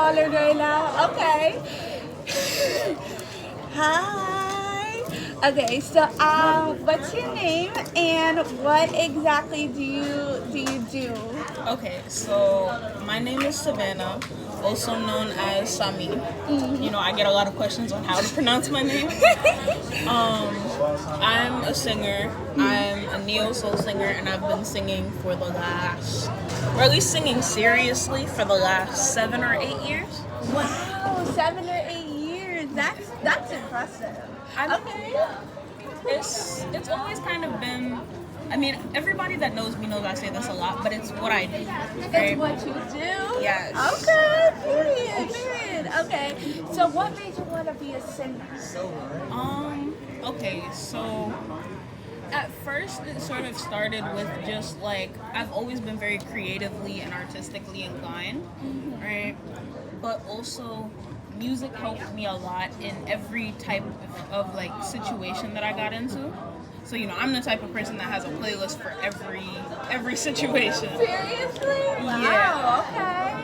honored right now. Okay. Hi. Okay, so what's your name and what exactly do you do? Okay, so my name is Savannah, also known as Sami. You know, I get a lot of questions on how to pronounce my name. I'm a singer. I'm a neo soul singer, and I've been singing for the last, or at least singing seriously for the last 7 or 8 years. Wow, 7 or 8 years. That's impressive. I'm, Okay. it's always kind of been. I mean, everybody that knows me knows I say this a lot, but it's what I do. It's Right? what you do? Yes. Okay, period. Okay. So what made you want to be a singer? Okay, so at first it sort of started with just like I've always been very creatively and artistically inclined, right? But also music helped me a lot in every type of like situation that I got into. So you know, I'm the type of person that has a playlist for every situation. Seriously? Wow. Yeah.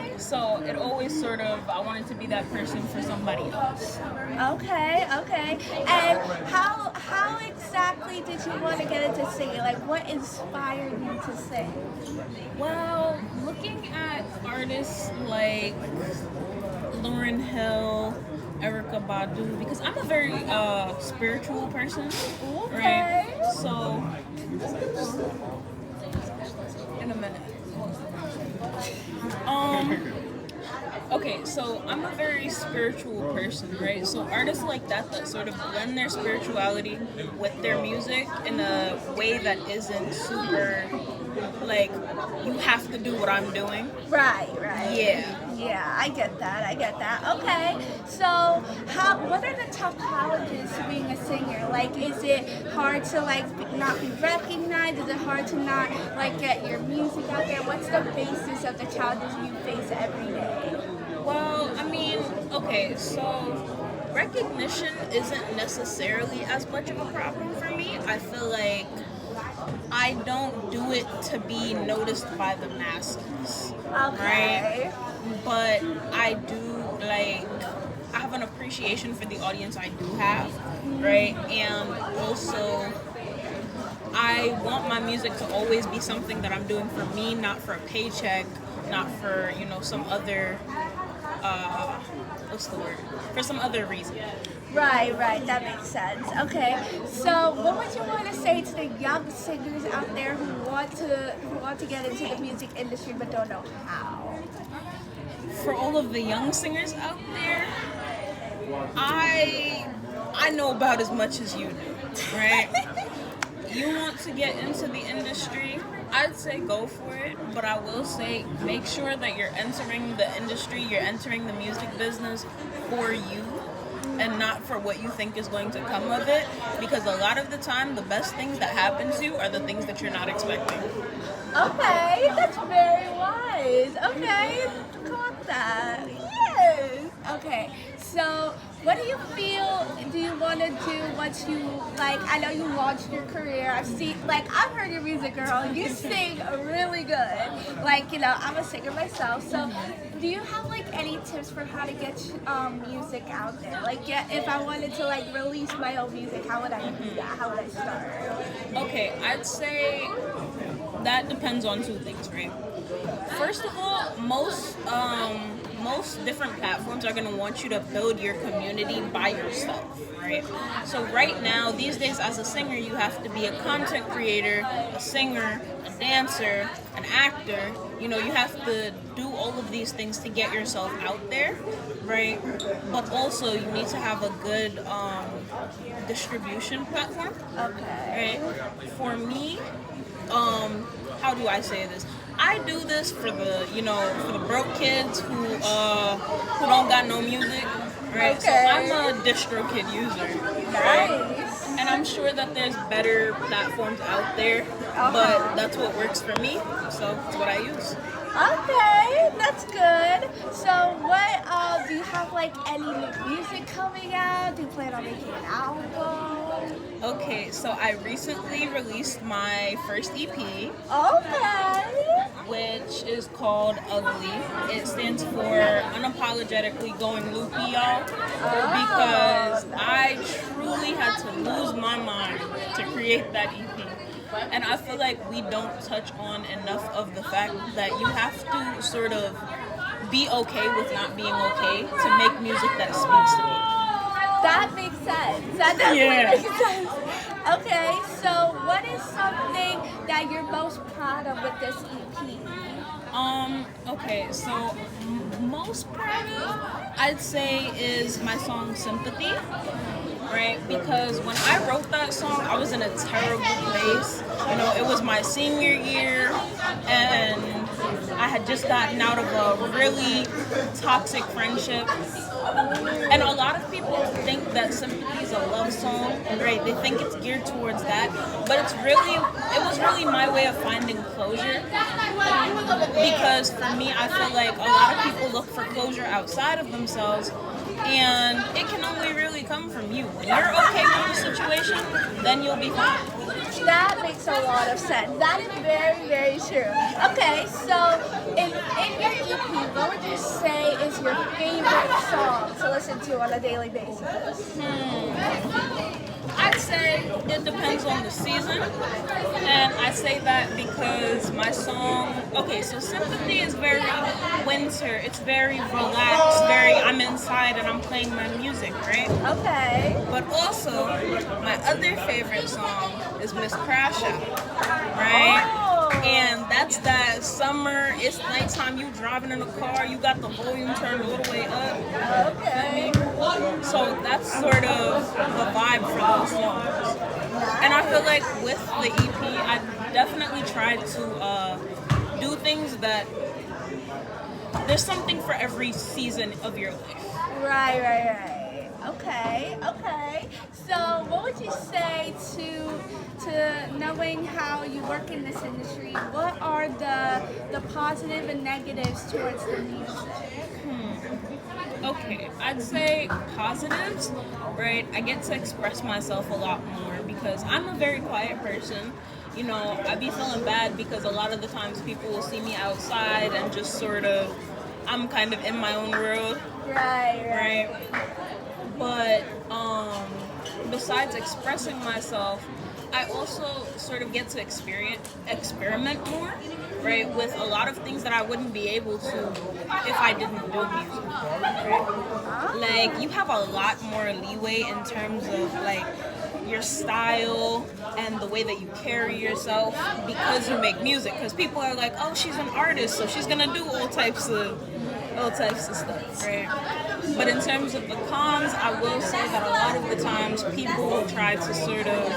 Okay. So it always sort of I wanted to be that person for somebody else. Okay. And how exactly did you want to get into singing? Like, what inspired you to sing? Well, looking at artists like Lauryn Hill, Erica Badu, because I'm a very spiritual person, right? Okay. So, in a minute. Okay, so I'm a very spiritual person, right? So artists like that sort of blend their spirituality with their music in a way that isn't super like you have to do what I'm doing. Right. Yeah. Yeah, I get that. Okay. So, what are the tough challenges to being a singer? Like, is it hard to like not be recognized? Is it hard to not like get your music out there? What's the basis of the challenges you face every day? Well, I mean, okay, so recognition isn't necessarily as much of a problem for me. I feel like I don't do it to be noticed by the masses, Okay. right? But I do like I have an appreciation for the audience I do have, right? And also I want my music to always be something that I'm doing for me, not for a paycheck, not for, you know, some other what's the word? For some other reason. Right. That makes sense. Okay. So, what would you want to say to the young singers out there who want to get into the music industry but don't know how? For all of the young singers out there, I know about as much as you do, right? You want to get into the industry, I'd say go for it, but I will say make sure that you're entering the industry, you're entering the music business for you and not for what you think is going to come of it, because a lot of the time the best things that happen to you are the things that you're not expecting. Okay, that's very wise. Okay, got that. Yes. Okay, so what do you feel? Do you want to do what you like? I know you launched your career. I've heard your music, girl. You sing really good. Like, you know, I'm a singer myself. So, do you have like any tips for how to get music out there? Like, if I wanted to like release my own music, how would I do that? How would I start? Okay, I'd say that depends on two things, right? First of all, most different platforms are going to want you to build your community by yourself, right? So right now, these days, as a singer, you have to be a content creator, a singer, a dancer, an actor. You know, you have to do all of these things to get yourself out there, right? But also, you need to have a good distribution platform, Okay. right? For me, how do I say this? I do this for the broke kids who don't got no music, right? Okay. So I'm a DistroKid user, right? Nice. And I'm sure that there's better platforms out there, but that's what works for me, so it's what I use. Okay, that's good. So, do you have like any new music coming out? Do you plan on making an album? Okay, so I recently released my first EP, Okay. which is called Ugly. It stands for Unapologetically Going Loopy, y'all, because I truly had to lose my mind to create that EP. And I feel like we don't touch on enough of the fact that you have to sort of be okay with not being okay to make music that speaks to me. That makes sense. That definitely Yeah. makes sense. Okay, so what is something that you're most proud of with this EP? Okay, so most proud of, I'd say, is my song Sympathy, right? Because when I wrote that song, I was in a terrible place. You know, it was my senior year, and I had just gotten out of a really toxic friendship. And a lot of people think that Sympathy is a love song, right? They think it's geared towards that, but it was really my way of finding closure. Because for me, I feel like a lot of people look for closure outside of themselves, and it can only really come from you. When you're okay with the situation, then you'll be fine. That makes a lot of sense. That is very, very true. Okay, so in your EP, what would you say is your favorite song to listen to on a daily basis? I'd say it depends on the season, and I say that because my song, okay, so Sympathy is very winter, it's very relaxed, very I'm inside and I'm playing my music, right? Okay. But also, my other favorite song is Miss Crash Out, right? Oh. And that's that summer, it's nighttime, you driving in a car, you got the volume turned all the way up. Okay. So that's sort of the vibe for those songs. And I feel like with the EP, I definitely tried to do things that there's something for every season of your life. Right. Okay. So, what would you say to knowing how you work in this industry? What are the positive and negatives towards the music? Okay, I'd say positives, right? I get to express myself a lot more because I'm a very quiet person. You know, I be feeling bad because a lot of the times people will see me outside and just sort of, I'm kind of in my own world. Right. But besides expressing myself, I also sort of get to experiment more, right, with a lot of things that I wouldn't be able to if I didn't do music. Right? Like, you have a lot more leeway in terms of like your style and the way that you carry yourself because you make music. Because people are like, oh, she's an artist, so she's gonna do all types of stuff, right? But in terms of the cons, I will say that a lot of the times people will try to sort of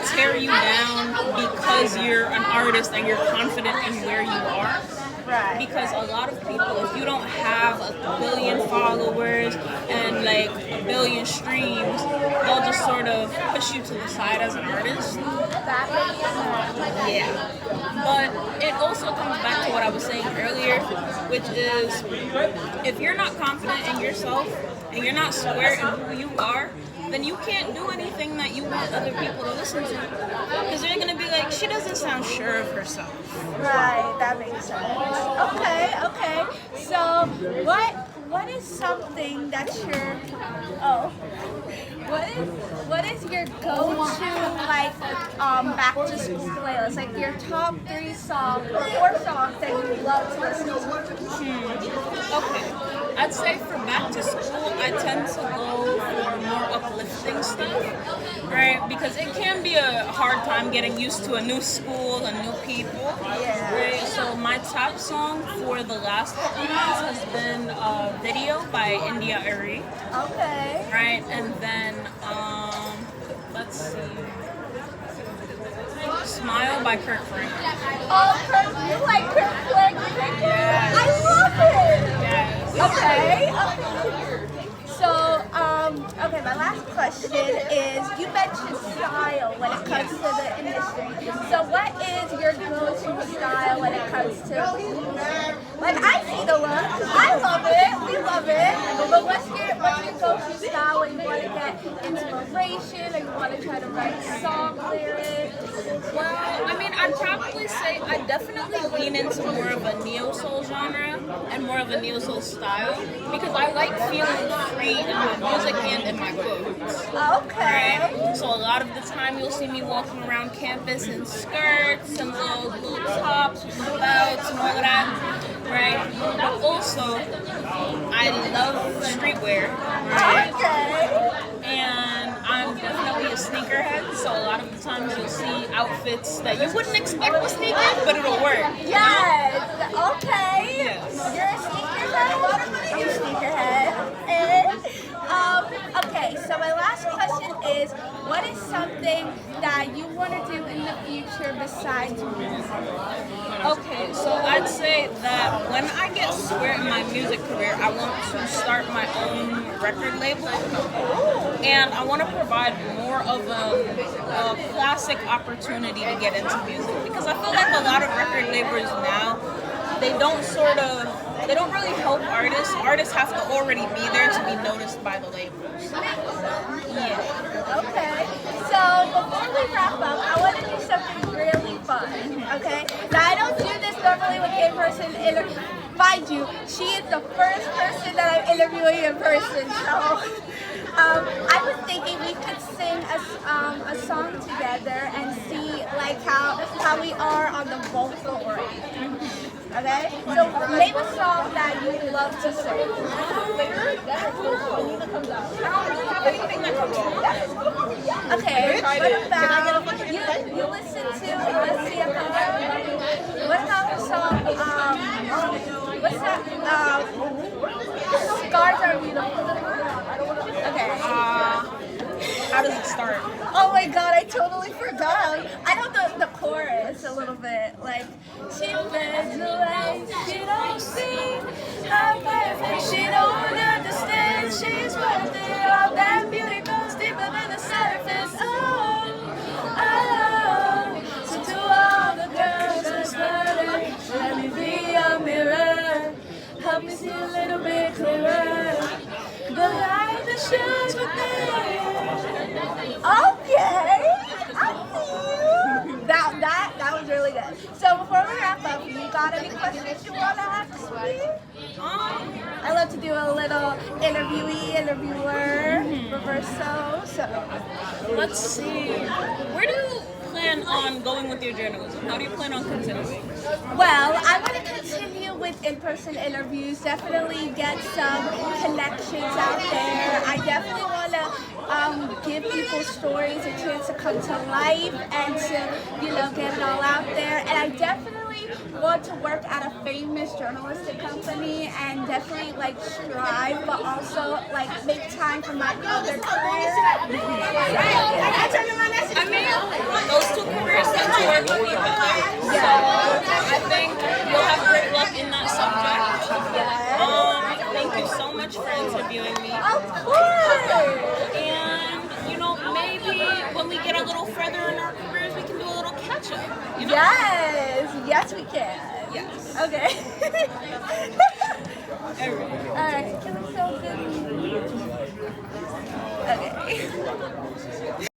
tear you down because you're an artist and you're confident in where you are. Right. Because a lot of people, if you don't have a billion followers and like a billion streams, they'll just sort of push you to the side as an artist. That makes sense. Yeah. But it also comes back to what I was saying earlier, which is if you're not confident in yourself and you're not square in who you are, then you can't do anything that you want other people to listen to. Because they're going to be like, she doesn't sound sure of herself. Right, that makes sense. Okay. So, what is something that's your what is your go-to like back to school playlist? Like your top 3 songs or 4 songs that you love to listen to? Okay. I'd say for back to school, I tend to go for more uplifting stuff, right? Because it can be a hard time getting used to a new school and new people. Yeah. Right? So my top song for the last couple months has been Video by India Arie. Okay. Right? And then, let's see. Smile by Kirk Franklin. Oh, you like Kirk Franklin? Yes. I love it. Yes. Okay. So, okay, my last question is, you mentioned style when it comes to the industry. So what is your go-to style when it comes to, like, I see see the look. I love it. We love it. But what's your go-to style when you want to get inspiration or you want to try to write song lyrics? Well, I mean, I'd probably say I definitely lean into more of a neo-soul genre and more of a neo-soul style because I like feeling free in my music and in my clothes. Okay. Right? So a lot of the time you'll see me walking around campus in skirts and little boot tops with belts and all of that. Right? But also, I love streetwear. Right? Okay. And I'm definitely a sneakerhead, so a lot of the times you'll see outfits that you wouldn't expect with sneakers, but it'll work. Yes. Okay. Yes. You're a sneakerhead. I'm a sneakerhead. Okay. So my last question is, what is something that you want to do in the future besides music? Okay, so I'd say that when I get somewhere in my music career, I want to start my own record label, and I want to provide more of a classic opportunity to get into music because I feel like a lot of record labels now they don't really help artists. Artists have to already be there to be noticed by the labels. Yeah. Okay. So before we wrap up, I want to do something really fun. Okay. Now I don't do this normally with in-person interviews. Mind you, she is the first person that I'm interviewing in person. So I was thinking we could sing a song together and see like how we are on the vocal range. Okay? So name a song that you love to sing. Okay, what about you listen to Alessia Cara? What about the song what's that Scars Are Beautiful? Okay. How does it start? Oh my god, I totally forgot. I know the chorus a little bit. Like, she fades away, she don't see how perfect, she don't understand, she's worth it. All that beauty goes deeper than the surface. So to all the girls who's hurting, let me be a mirror. Help me see a little bit clearer. The light that shines within. Okay, I see you. That was really good. So before we wrap up, you got any questions you want to ask me? I love to do a little interviewer, reverso. So Let's see. Where do you plan on going with your journalism? How do you plan on continuing? well, I want to continue with in-person interviews. Definitely get some connections out there. I definitely want to give people's stories a chance to come to life and to, get it all out there. And I definitely want to work at a famous journalistic company and definitely strive, but also make time for my other careers. I mean, those two careers tend to work with each other. So I think you'll have great luck in that subject. Thank you so much for interviewing me. Of course! And, maybe when we get a little further in our careers, we can do a little catch-up. Yes, we can. Yes. Okay. All Alright, can we still do? Okay.